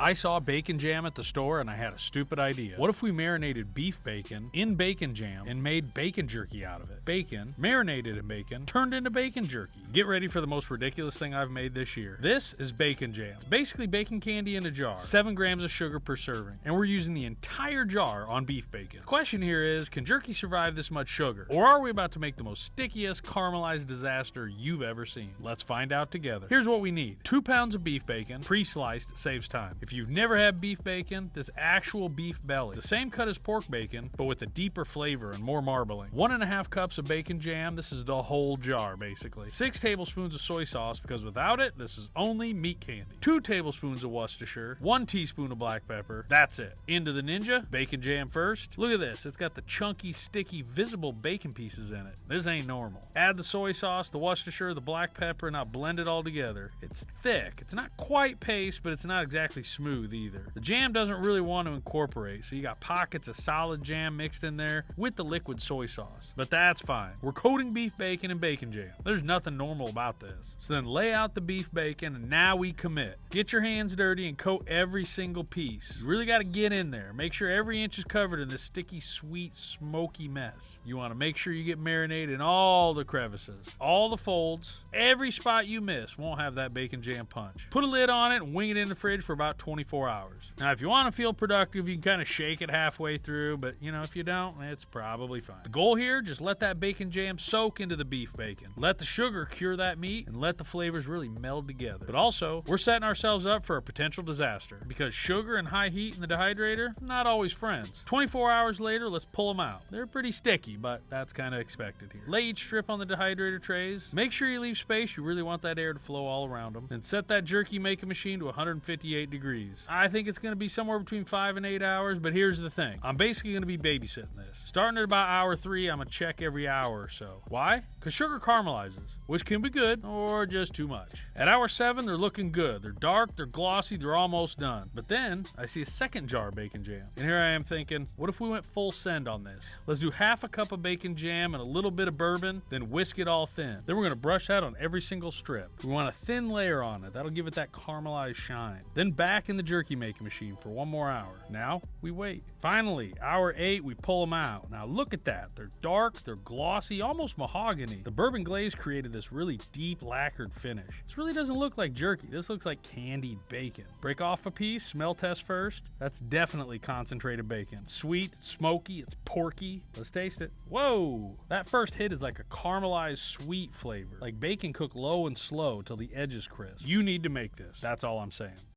I saw bacon jam at the store and I had a stupid idea. What if we marinated beef bacon in bacon jam and made bacon jerky out of it? Bacon, marinated in bacon, turned into bacon jerky. Get ready for the most ridiculous thing I've made this year. This is bacon jam. It's basically bacon candy in a jar. 7 grams of sugar per serving. And we're using the entire jar on beef bacon. The question here is, can jerky survive this much sugar? Or are we about to make the most stickiest caramelized disaster you've ever seen? Let's find out together. Here's what we need. 2 pounds of beef bacon, pre-sliced, saves time. If you've never had beef bacon, this actual beef belly. It's the same cut as pork bacon, but with a deeper flavor and more marbling. 1.5 cups of bacon jam. This is the whole jar, basically. 6 tablespoons of soy sauce, because without it, this is only meat candy. 2 tablespoons of Worcestershire. 1 teaspoon of black pepper. That's it. Into the Ninja. Bacon jam first. Look at this. It's got the chunky, sticky, visible bacon pieces in it. This ain't normal. Add the soy sauce, the Worcestershire, the black pepper, and now blend it all together. It's thick. It's not quite paste, but it's not exactly smooth either. The jam doesn't really want to incorporate, so you got pockets of solid jam mixed in there with the liquid soy sauce. But that's fine. We're coating beef bacon in bacon jam. There's nothing normal about this. So then lay out the beef bacon, and now we commit. Get your hands dirty and coat every single piece. You really got to get in there. Make sure every inch is covered in this sticky, sweet, smoky mess. You want to make sure you get marinated in all the crevices, all the folds. Every spot you miss won't have that bacon jam punch. Put a lid on it and wing it in the fridge for about 24 hours. Now, if you want to feel productive, you can kind of shake it halfway through, but if you don't, it's probably fine. The goal here, just let that bacon jam soak into the beef bacon. Let the sugar cure that meat and let the flavors really meld together. But also, we're setting ourselves up for a potential disaster because sugar and high heat in the dehydrator, not always friends. 24 hours later, let's pull them out. They're pretty sticky, but that's kind of expected here. Lay each strip on the dehydrator trays. Make sure you leave space. You really want that air to flow all around them. And set that jerky making machine to 158 degrees. I think it's going to be somewhere between 5 and 8 hours, but here's the thing. I'm basically going to be babysitting this. Starting at about hour 3, I'm going to check every hour or so. Why? Because sugar caramelizes, which can be good or just too much. At hour 7, they're looking good. They're dark, they're glossy, they're almost done. But then I see a second jar of bacon jam. And here I am thinking, what if we went full send on this? Let's do half a cup of bacon jam and a little bit of bourbon, then whisk it all thin. Then we're going to brush that on every single strip. We want a thin layer on it. That'll give it that caramelized shine. Then back in the jerky making machine for 1 more hour. Now we wait. Finally, hour 8, we pull them out. Now look at that. They're dark, they're glossy, almost mahogany. The bourbon glaze created this really deep lacquered finish. This really doesn't look like jerky. This looks like candied bacon. Break off a piece, smell test first. That's definitely concentrated bacon. Sweet, smoky, it's porky. Let's taste it. Whoa! That first hit is like a caramelized sweet flavor. Like bacon cooked low and slow till the edge is crisp. You need to make this. That's all I'm saying.